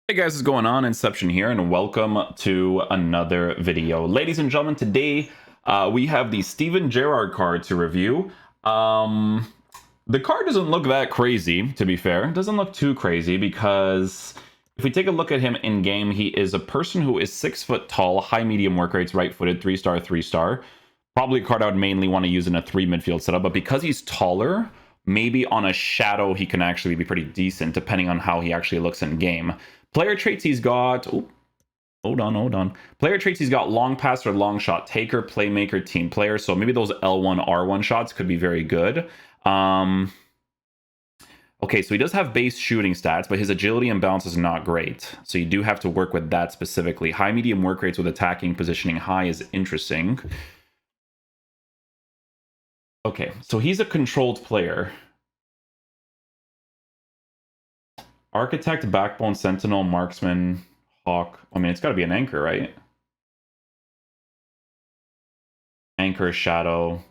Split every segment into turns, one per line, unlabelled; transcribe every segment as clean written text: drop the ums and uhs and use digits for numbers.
Hey guys, what's going on? Inception here, and welcome to another video. Ladies and gentlemen, today we have the Steven Gerrard card to review. The card doesn't look that crazy, to be fair. It doesn't look too crazy because if we take a look at him in game, he is a person who is 6 foot tall, high medium work rates, right-footed, 3-star, 3-star. Probably a card I would mainly want to use in a 3 midfield setup, but because he's taller, maybe on a shadow he can actually be pretty decent, depending on how he actually looks in game. Player traits he's got... Oh, hold on. Player traits he's got long pass or long shot, taker, playmaker, team player. So maybe those L1, R1 shots could be very good. Okay, so he does have base shooting stats, but his agility and balance is not great. So you do have to work with that specifically. High medium work rates with attacking positioning high is interesting. Okay, so he's a controlled player. Architect, Backbone, Sentinel, Marksman, Hawk. I mean, it's got to be an anchor, right? Anchor, Shadow.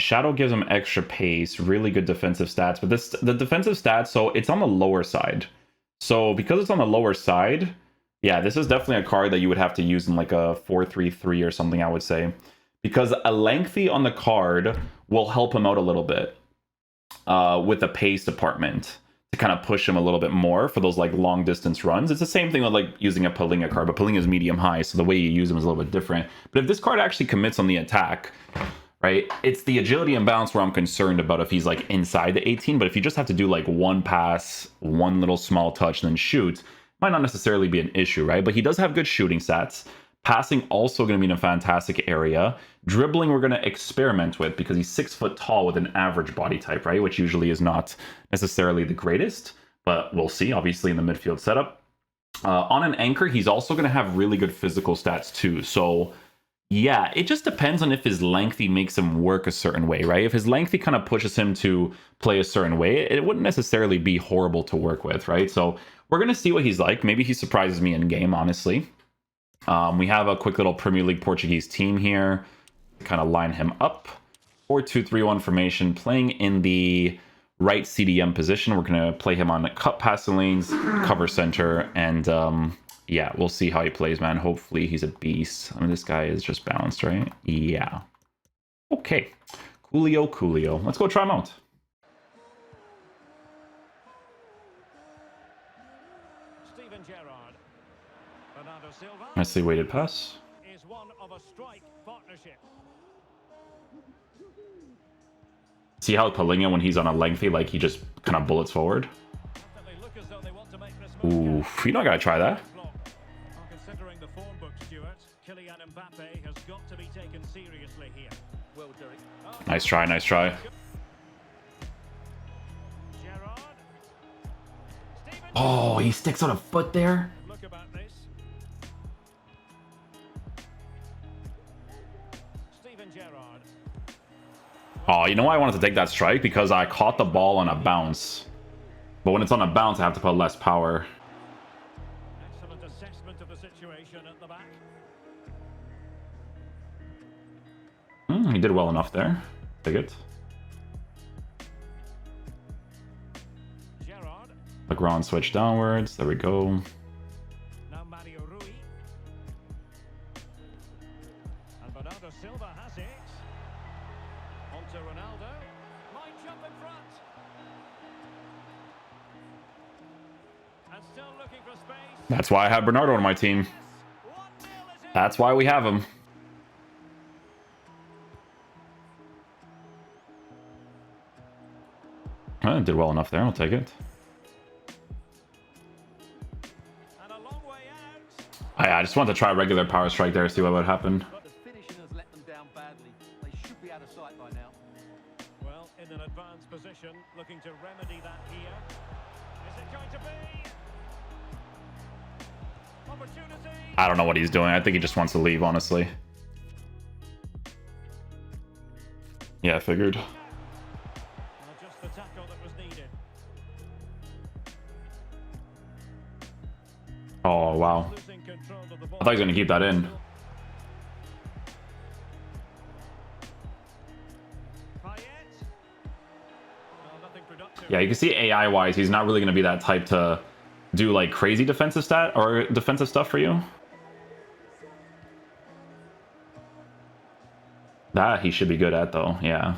Shadow gives him extra pace, really good defensive stats. But the defensive stats, so it's on the lower side. So because it's on the lower side, yeah, this is definitely a card that you would have to use in like a 4-3-3 or something, I would say. Because a lengthy on the card will help him out a little bit with the pace department, to kind of push him a little bit more for those like long distance runs. It's the same thing with like using a Palinga card, but Palinga is medium high, so the way you use him is a little bit different. But if this card actually commits on the attack, right, it's the agility and balance where I'm concerned about if he's like inside the 18. But if you just have to do like one pass, one little small touch, then shoot, might not necessarily be an issue, right? But he does have good shooting stats. Passing also going to be in a fantastic area. Dribbling we're going to experiment with because he's 6 foot tall with an average body type, right? Which usually is not necessarily the greatest, but we'll see, obviously, in the midfield setup. On an anchor, he's also going to have really good physical stats too. So yeah, it just depends on if his lengthy makes him work a certain way, right? If his lengthy kind of pushes him to play a certain way, it wouldn't necessarily be horrible to work with, right? So we're going to see what he's like. Maybe he surprises me in game, honestly. We have a quick little Premier League Portuguese team here. Kind of line him up. 4-2-3-1 formation, playing in the right CDM position. We're going to play him on the cut passing lanes, cover center, and yeah, we'll see how he plays, man. Hopefully he's a beast. I mean, this guy is just balanced, right? Yeah. Okay. Coolio. Let's go try him out.
Steven Gerrard. Bernardo Silva.
Nicely weighted pass.
Is one of a strike partnership.
See how Palinga, when he's on a lengthy, like he just kind of bullets forward? Ooh, you know I gotta try that.
Considering the form book, Stuart, Kylian Mbappe has got to be taken seriously here. Well, Derek.
Nice try.
Gerrard.
Oh, he sticks out a foot there.
Look about this. Steven Gerrard.
Oh, you know why I wanted to take that strike? Because I caught the ball on a bounce. But when it's on a bounce, I have to put less power.
Excellent assessment of the situation at the back.
He did well enough there. Take it.
Gerrard.
Legrand switch downwards. There we go.
Now Mario Rui. And Bernardo Silva has it. On to Ronaldo. Line jump in front. And still looking for space.
That's why I have Bernardo on my team.
1-0 is in.
That's why we have him. Did well enough there. I'll take it.
And a long way out.
I just wanted to try a regular power strike there, see what would happen.
But the finishing has let them down badly. They should be out of sight by now.
Well, in an advanced position, looking to remedy that here. Is it going to be? Opportunity.
I don't know what he's doing. I think he just wants to leave, honestly. Yeah, I figured.
Just the tackle that was needed.
Oh, wow.
Losing control of the ball.
I thought he was going to keep that in.
Payet. Well, nothing productive.
Yeah, you can see AI-wise, he's not really going to be that type to do like crazy defensive stat or defensive stuff for you. That he should be good at though, yeah.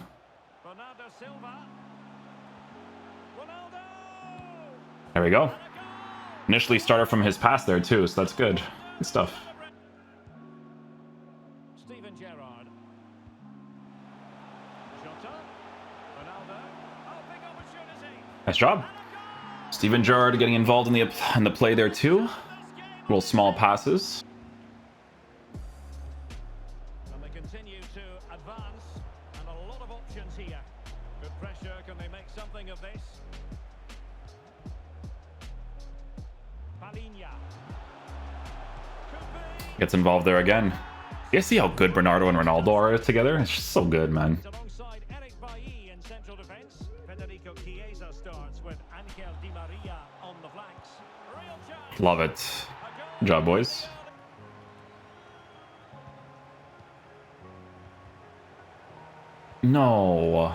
Bernardo Silva. Ronaldo.
There we go.
And a goal.
Initially started from his pass there too, so that's good. Good stuff.
Steven Gerrard. Jota. Ronaldo. Oh, big opportunity.
Nice job. Steven Gerrard getting involved in the play there too. Little small passes.
And they continue to advance, and a lot of options here. Good pressure. Can they make something of this? Palinha. Could be.
Gets involved there again. You guys see how good Bernardo and Ronaldo are together? It's just so good, man.
Alongside Eric Bailly in central defence, Federico Chiesa starts with Angel Di Maria on the flanks. Real chance.
Love it.
A goal.
Good job, boys. No.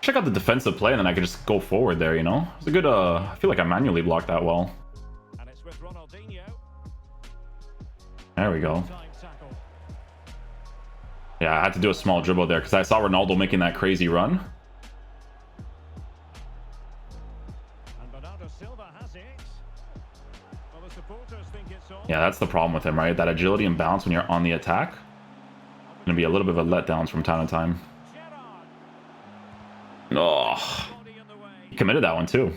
Check out the defensive play and then I could just go forward there, you know? It's a good, I feel like I manually blocked that well.
And it's with Ronaldinho.
There we go.
Time tackle.
Yeah, I had to do a small dribble there because I saw Ronaldo making that crazy run.
And Bernardo Silva has it. Well, the supporters think it's on.
Yeah, that's the problem with him, right? That agility and balance when you're on the attack. Gonna be a little bit of a letdown from time to time.
Gerrard.
Oh,
Body in the way.
he committed that one too.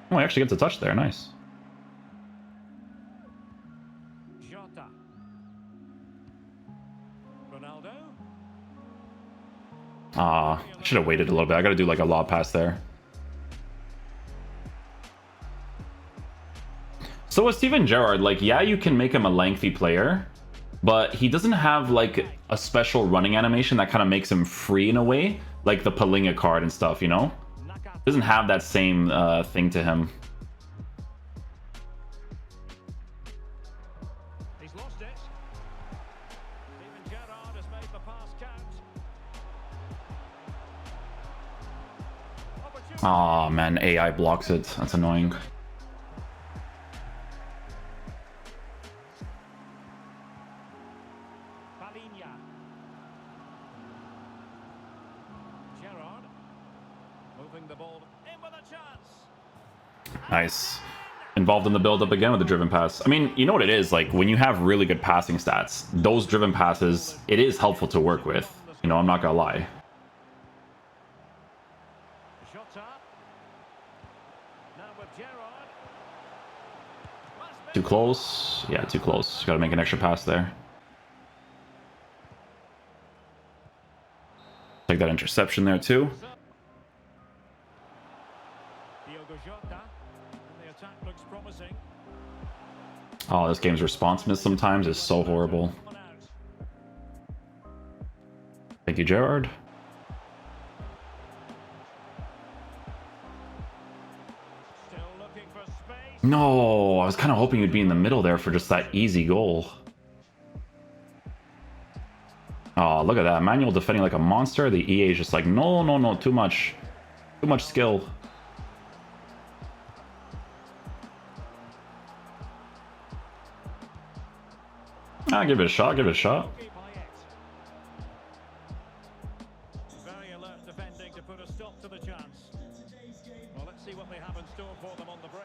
Oh, he actually gets a touch there. Nice.
Jota. Ronaldo.
Ah, I should have waited a little bit. I gotta do like a lob pass there. So with Steven Gerrard, like, yeah, you can make him a lengthy player, but he doesn't have like a special running animation that kind of makes him free in a way, like the Palinha card and stuff, you know?
Naka.
Doesn't have that same thing to him.
He's lost it. Steven Gerrard has made the pass count. Opportunity.
Oh man, AI blocks it. That's annoying.
Palinha. Gerrard. Moving the ball in with a chance.
Nice. Involved in the build-up again with the driven pass. I mean, you know what it is? Like, when you have really good passing stats, those driven passes, it is helpful to work with. You know, I'm not gonna lie.
Jota. Now with Gerrard. Must be-
Too close? Yeah, too close. Gotta make an extra pass there. Take that interception there too.
Diogo Jota. And the attack looks promising.
Oh, this game's responsiveness sometimes is so horrible.
Coming out.
Thank you, Gerrard.
Still looking for space.
No, I was kind of hoping you'd be in the middle there for just that easy goal. Oh, look at that. Manuel defending like a monster. The EA is just like, no, no, no, too much. Too much skill. Ah, give it a shot, give it a shot.
Very alert defending to put a stop to the chance. Well, let's see what they have in store for them on the break.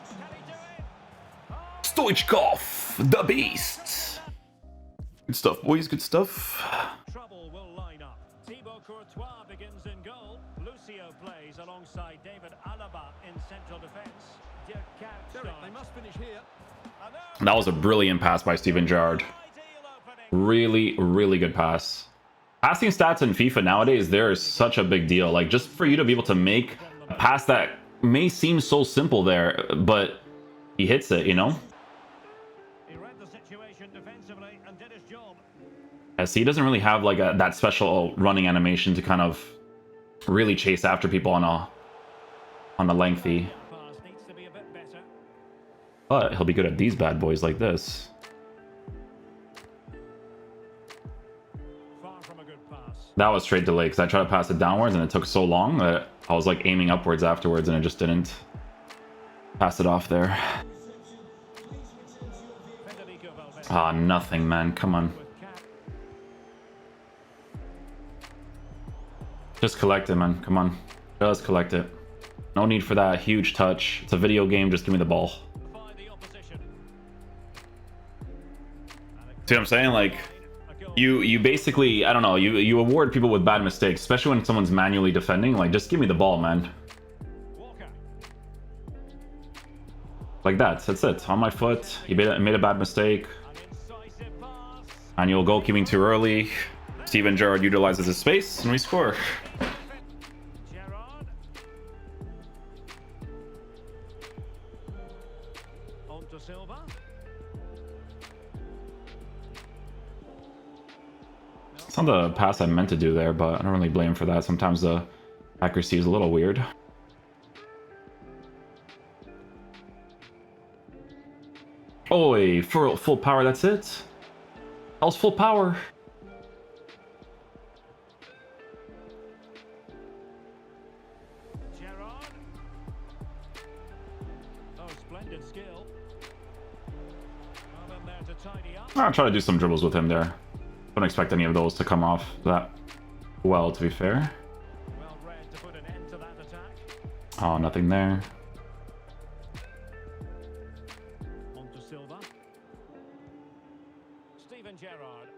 Can he do it? Oh,
Stoichkov, the beast. Good stuff, boys, good stuff.
trouble will line up. Thibaut Courtois begins in goal. Lucio plays alongside David Alaba in central defence. Dirk Kuyt
Derek,
starts.
they must finish here.
That was a brilliant pass by Steven Gerrard.
Ideal opening.
Really, really good pass. Passing stats in FIFA nowadays, there is such a big deal. Like, just for you to be able to make a pass that may seem so simple there, but he hits it, you know?
He read the situation defensively and did his job.
As he doesn't really have like that special running animation to kind of really chase after people on a lengthy.
Pass needs to be a bit better.
But he'll be good at these bad boys like this.
Far from a good pass.
That was straight delay because I tried to pass it downwards and it took so long that I was like aiming upwards afterwards and it just didn't pass it off there. Ah, nothing, man. Come on. Just collect it, man. Come on. Just collect it. No need for that huge touch. It's a video game. Just give me the ball. See what I'm saying? Like, you basically, I don't know, you award people with bad mistakes, especially when someone's manually defending. Like, just give me the ball, man. Like that. That's it. On my foot. You made a bad mistake. Manual goalkeeping too early. Steven Gerrard utilizes his space, and we score.
Gerrard. On to Silva.
It's not the pass I meant to do there, but I don't really blame him for that. Sometimes the accuracy is a little weird. Oh, full power, that's it? That was full power.
Gerrard. Oh, splendid skill. Well, in there to tidy up.
I'll try to do some dribbles with him there. Don't expect any of those to come off that well, to be fair.
Well read to put an end to that attack.
Oh, nothing there.
On to Silva. Steven Gerrard.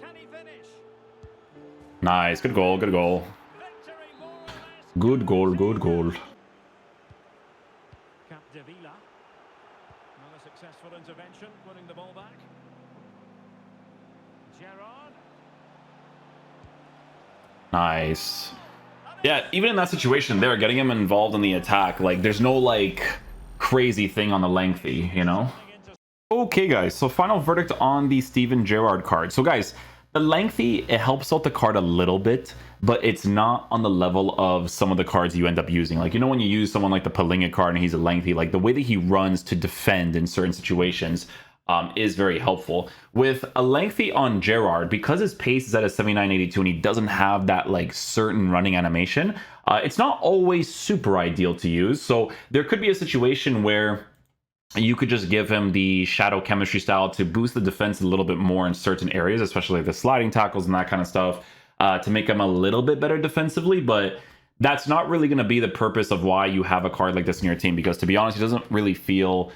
Can he finish?
Nice. Good goal. Good goal.
Victory more or less.
Good goal. Good goal.
Capdevila. Not a successful intervention, winning the ball back. Gerrard.
Nice. Yeah, even in that situation there, getting him involved in the attack, like, there's no, like, crazy thing on the lengthy, you know? Okay, guys, so final verdict on the Steven Gerrard card. So, guys, the lengthy, it helps out the card a little bit, but it's not on the level of some of the cards you end up using. Like, you know, when you use someone like the Palinga card and he's a lengthy, like, the way that he runs to defend in certain situations is very helpful. With a lengthy on Gerrard, because his pace is at a 79.82 and he doesn't have that, like, certain running animation, it's not always super ideal to use. So there could be a situation where you could just give him the shadow chemistry style to boost the defense a little bit more in certain areas, especially like the sliding tackles and that kind of stuff, to make him a little bit better defensively. But that's not really going to be the purpose of why you have a card like this in your team, because to be honest, he doesn't really feel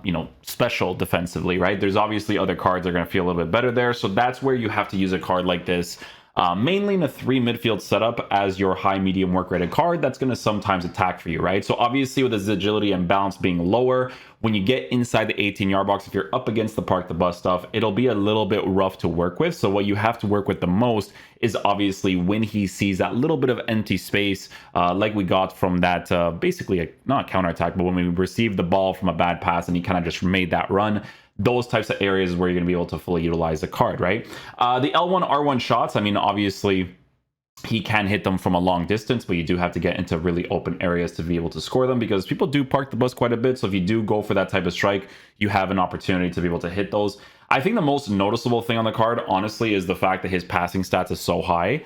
you know, special defensively, right? There's obviously other cards that are going to feel a little bit better there. So that's where you have to use a card like this, mainly in a 3 midfield setup as your high medium work rated card that's going to sometimes attack for you, right? So obviously with his agility and balance being lower, when you get inside the 18-yard box, if you're up against the park the bus stuff, it'll be a little bit rough to work with. So what you have to work with the most is obviously when he sees that little bit of empty space, like we got from that basically not counterattack, but when we received the ball from a bad pass and he kind of just made that run. Those types of areas where you're going to be able to fully utilize the card, right? The L1, R1 shots, I mean, obviously, he can hit them from a long distance, but you do have to get into really open areas to be able to score them, because people do park the bus quite a bit. So if you do go for that type of strike, you have an opportunity to be able to hit those. I think the most noticeable thing on the card, honestly, is the fact that his passing stats is so high.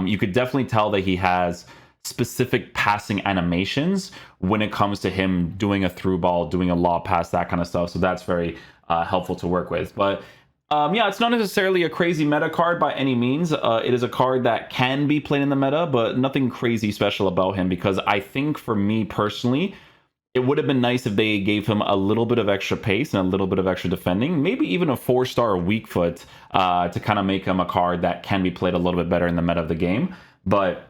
You could definitely tell that he has specific passing animations when it comes to him doing a through ball, doing a lob pass, that kind of stuff. So that's very helpful to work with. But yeah, it's not necessarily a crazy meta card by any means. It is a card that can be played in the meta, but nothing crazy special about him, because I think for me personally, it would have been nice if they gave him a little bit of extra pace and a little bit of extra defending, maybe even a 4-star weak foot to kind of make him a card that can be played a little bit better in the meta of the game. But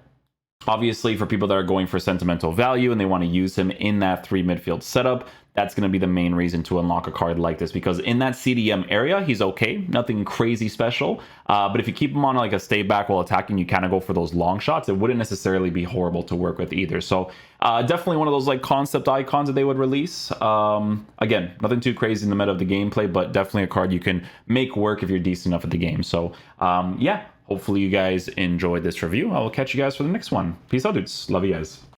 obviously, for people that are going for sentimental value and they want to use him in that 3 midfield setup, that's going to be the main reason to unlock a card like this, because in that CDM area, he's okay. Nothing crazy special. But if you keep him on like a stay back while attacking, you kind of go for those long shots, it wouldn't necessarily be horrible to work with either. So definitely one of those like concept icons that they would release. Again, nothing too crazy in the meta of the gameplay, but definitely a card you can make work if you're decent enough at the game. So yeah, hopefully you guys enjoyed this review. I will catch you guys for the next one. Peace out, dudes. Love you guys.